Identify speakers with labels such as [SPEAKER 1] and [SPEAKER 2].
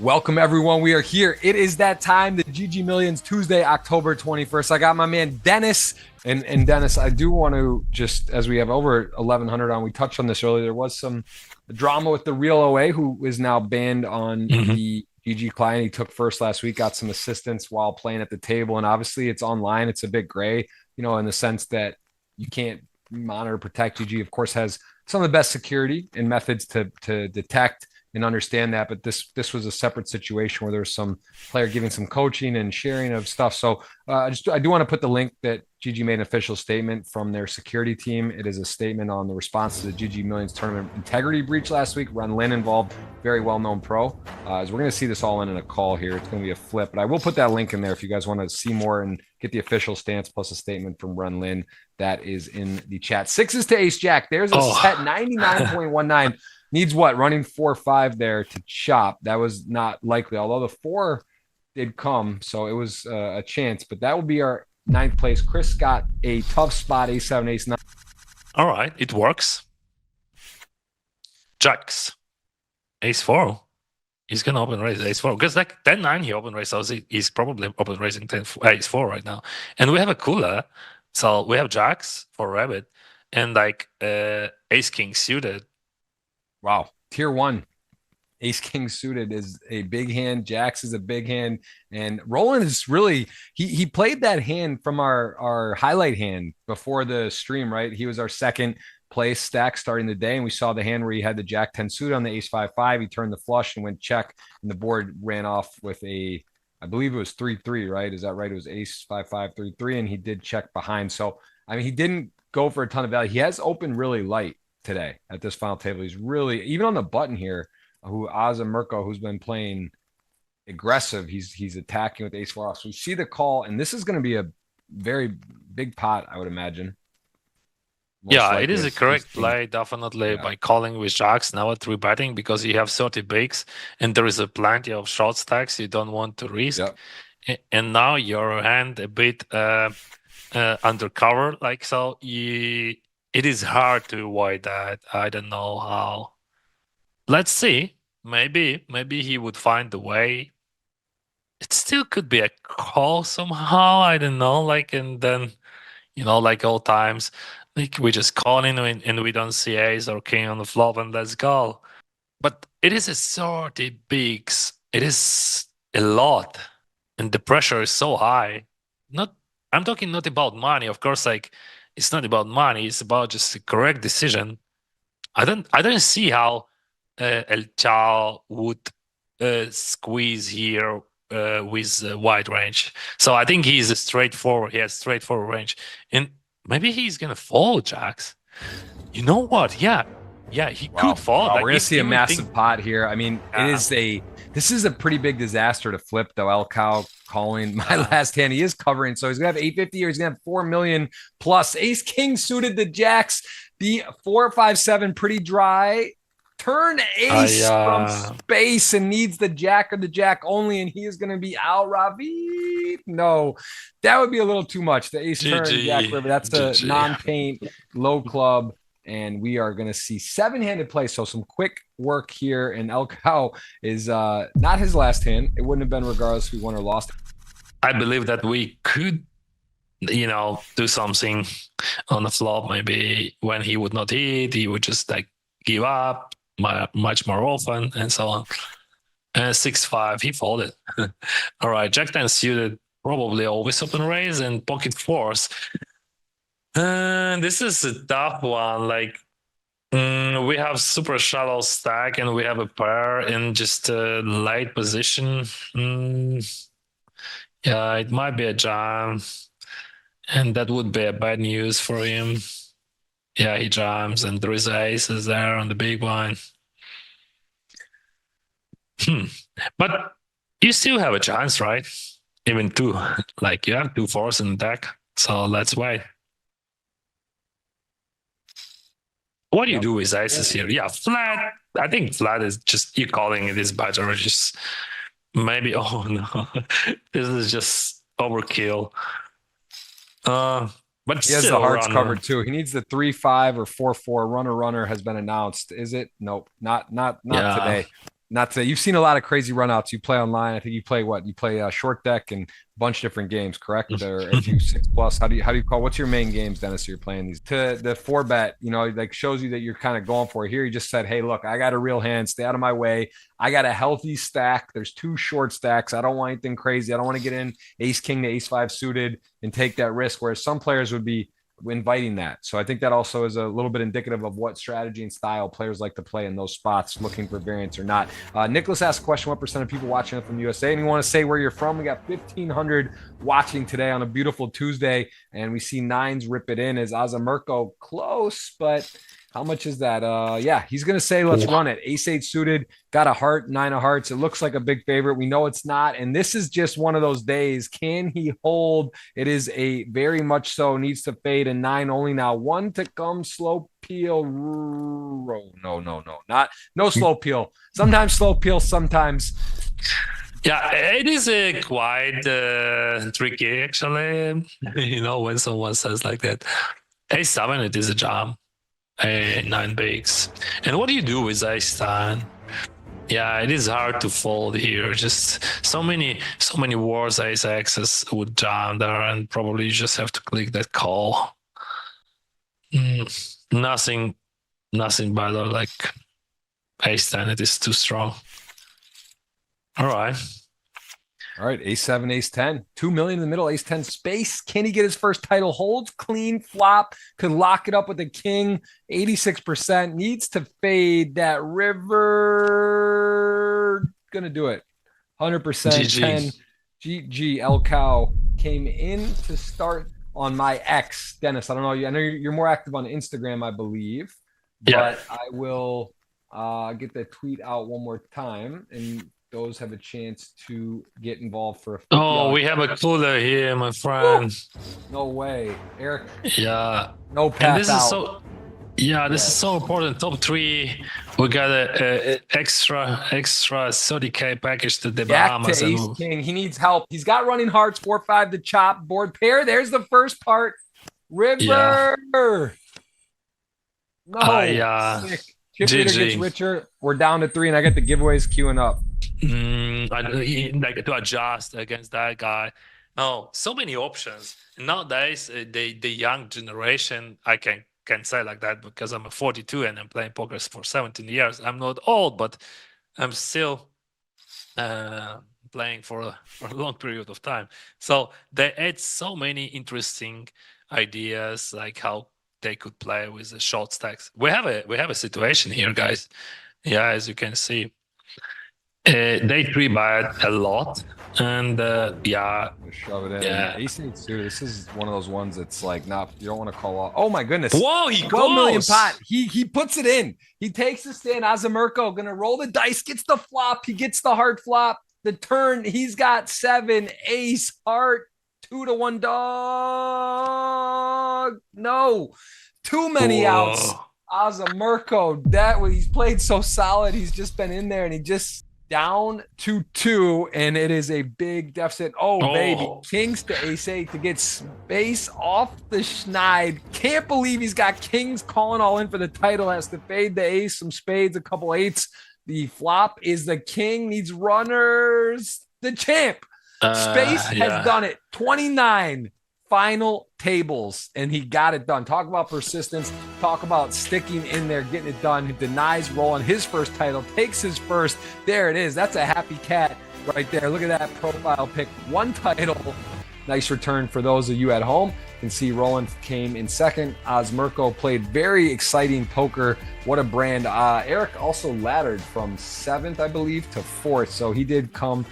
[SPEAKER 1] Welcome, everyone. We are here. It is that time, the GG Millions, Tuesday, October 21st. I got my man, Denys. And Denys, I do want to just, as we have over 1,100 on, we touched on this earlier. There was some drama with the RealOA, who is now banned on the GG client. He took first last week, got some assistance while playing at the table. And obviously, it's online. It's a bit gray, in the sense that you can't monitor, protect. GG, of course, has some of the best security and methods to detect and understand that, but this was a separate situation where there was some player giving some coaching and sharing of stuff. So I do want to put the link that GG made an official statement from their security team. It is a statement on the response to the GG Millions tournament integrity breach last week. Lin involved, very well-known pro. As we're going to see this all in a call here. It's going to be a flip, but I will put that link in there if you guys want to see more and get the official stance plus a statement from Lin. That is in the chat. Sixes to ace jack. There's a set 99.19. Needs what? Running 4-5 there to chop. That was not likely, although the 4 did come, so it was a chance. But that will be our 9th place. Chris got a tough spot, A7, Ace 9.
[SPEAKER 2] All right, it works. Jacks, Ace 4. He's gonna open raise Ace 4 because like 10-9 he open raise, so he's probably open raising Ace 4 right now. And we have a cooler, so we have Jacks for Rabbit and like Ace King suited.
[SPEAKER 1] Wow, tier 1. Ace King suited is a big hand. Jacks is a big hand. And Roland is really, he played that hand from our highlight hand before the stream, right? He was our second place stack starting the day. And we saw the hand where he had the Jack 10 suit on the Ace 5-5. He turned the flush and went check. And the board ran off with I believe it was 3-3, right? Is that right? It was Ace 5-5, 3-3. And he did check behind. So, I mean, he didn't go for a ton of value. He has opened really light today at this final table. He's really, even on the button here, Aza Mirko, who's been playing aggressive, he's attacking with ace 4 off. So we see the call, and this is going to be a very big pot, I would imagine.
[SPEAKER 2] Yeah, it is a correct play, definitely, by calling with jacks now at 3-betting, because you have 30 bigs and there is a plenty of short stacks you don't want to risk. And now your hand a bit undercover, like, so it is hard to avoid that. I don't know how. Let's see. Maybe he would find the way. It still could be a call somehow. I don't know. Like, and then, like all times, like we just call in and we don't see ace or king on the flop and let's go. But it is a 30 bigs. It is a lot. And the pressure is so high. I'm talking not about money. Of course, like, it's not about money. It's about just a correct decision. I don't see how El Chao would squeeze here with wide range. So I think he's straightforward. He has straightforward range, and maybe he's gonna fold jacks. You know what? Yeah, he could fold.
[SPEAKER 1] Wow, we're gonna see a massive pot here. I mean, this is a pretty big disaster to flip, though. El Cow calling my last hand. He is covering, so he's gonna have 850 here. He's gonna have 4 million plus. Ace King suited the jacks. The 4-5-7 pretty dry. Turn ace from space and needs the jack or the jack only, and he is going to be out. Ravi, no, that would be a little too much. The ace turn jack river. That's a non-paint low club. And we are going to see 7-handed play. So some quick work here. And El Cow is not his last hand. It wouldn't have been regardless if we won or lost.
[SPEAKER 2] I believe that we could, do something on the flop. Maybe when he would not hit, he would just like give up much more often and so on. And 6-5, he folded. All right, Jack 10 suited, probably always open raise and pocket fours. This is a tough one. Like, we have super shallow stack and we have a pair in just a late position. Yeah, it might be a jam, and that would be a bad news for him. Yeah, he jams, and there is aces there on the big blind. But you still have a chance, right? Even 2. Like, you have 2 fours in the deck, so let's wait. What do you do with aces here? Yeah, flat. I think flat is just, you calling it is better, or just maybe, oh no, this is just overkill. But
[SPEAKER 1] he has the hearts covered too. He needs the 3-5 or 4-4. Runner has been announced. Is it? Nope. Not today. not to, you've seen a lot of crazy runouts. You play online. I think you play what? You play short deck and a bunch of different games, correct? Or if you 6+, how do you call, what's your main games, Dennis? You're playing these to the 4-bet, like shows you that you're kind of going for it. Here you just said, hey, look, I got a real hand, stay out of my way. I got a healthy stack. There's 2 short stacks. I don't want anything crazy. I don't want to get in ace king to ace 5 suited and take that risk, whereas some players would be inviting that. So I think that also is a little bit indicative of what strategy and style players like to play in those spots, looking for variance or not. Nicholas asked a question, what % of people watching it from the USA? And you want to say where you're from? We got 1,500 watching today on a beautiful Tuesday, and we see nines rip it in as Azamirko close, but how much is that? Yeah, he's going to say, let's run it. Ace 8 suited, got a heart, 9 of hearts. It looks like a big favorite. We know it's not. And this is just one of those days. Can he hold? It is a very much so, needs to fade, a 9 only now. 1 to come, slow peel. No slow peel. Sometimes slow peel, sometimes.
[SPEAKER 2] Yeah, it is quite tricky, actually. When someone says like that. A7, it is a jam. A 9 bigs. And what do you do with ace 10? Yeah, it is hard to fold here. Just so many wars ace X's would jam there, and probably you just have to click that call. Nothing better like ace 10. It is too strong. All right,
[SPEAKER 1] ace 7, ace 10, 2 million in the middle, ace 10 space. Can he get his first title? Holds clean flop, could lock it up with a king. 86% needs to fade that river. Gonna do it. 100%.
[SPEAKER 2] GG.
[SPEAKER 1] 10. GG. El Cow came in to start on my X. Dennis, I don't know. I know you're more active on Instagram, I believe.
[SPEAKER 2] Yeah.
[SPEAKER 1] But I will get that tweet out one more time, and those have a chance to get involved for a 50.
[SPEAKER 2] Oh, we have a cooler here, my friend.
[SPEAKER 1] No way, Eric.
[SPEAKER 2] Yeah.
[SPEAKER 1] No path
[SPEAKER 2] this
[SPEAKER 1] out.
[SPEAKER 2] This is so important. Top 3. We got a extra 30K package to the Bahamas.
[SPEAKER 1] To ace king. He needs help. He's got running hearts, 4-5 to chop, board pair. There's the first part. River. Yeah. No. Sick. Chip leader gets richer. We're down to 3, and I get the giveaways queuing up.
[SPEAKER 2] Like to adjust against that guy. No, so many options nowadays. The young generation, I can say like that because I'm a 42 and I'm playing poker for 17 years. I'm not old, but I'm still playing for a long period of time. So they add so many interesting ideas, like how they could play with the short stacks. We have a situation here, guys. Yeah, as you can see. They 3-bet a lot, and yeah,
[SPEAKER 1] shove it in.
[SPEAKER 2] Yeah,
[SPEAKER 1] ace 8 suited. This is one of those ones that's like, not, you don't want to call off. Oh my goodness!
[SPEAKER 2] Whoa, he
[SPEAKER 1] 12 million pot. He puts it in. He takes the stand. Azamirko gonna roll the dice, gets the flop. He gets the hard flop. The turn. He's got 7 ace heart, 2 to 1 dog. No, too many outs. Azamirko, he's played so solid. He's just been in there, and he just. Down to 2, and it is a big deficit. Oh, baby. Kings to ace 8 to get space off the schneid. Can't believe he's got kings calling all in for the title. Has to fade the ace, some spades, a couple 8s. The flop is the king, needs runners. The champ. Space has done it. 29 final tables, and he got it done. Talk about persistence. Talk about sticking in there, getting it done. He denies rolling his first title, takes his first. There it is. That's a happy cat right there. Look at that profile pic. 1 title. Nice return for those of you at home. You can see Roland came in second. Azamirko played very exciting poker. What a brand. Eric also laddered from 7th, I believe, to 4th. So he did come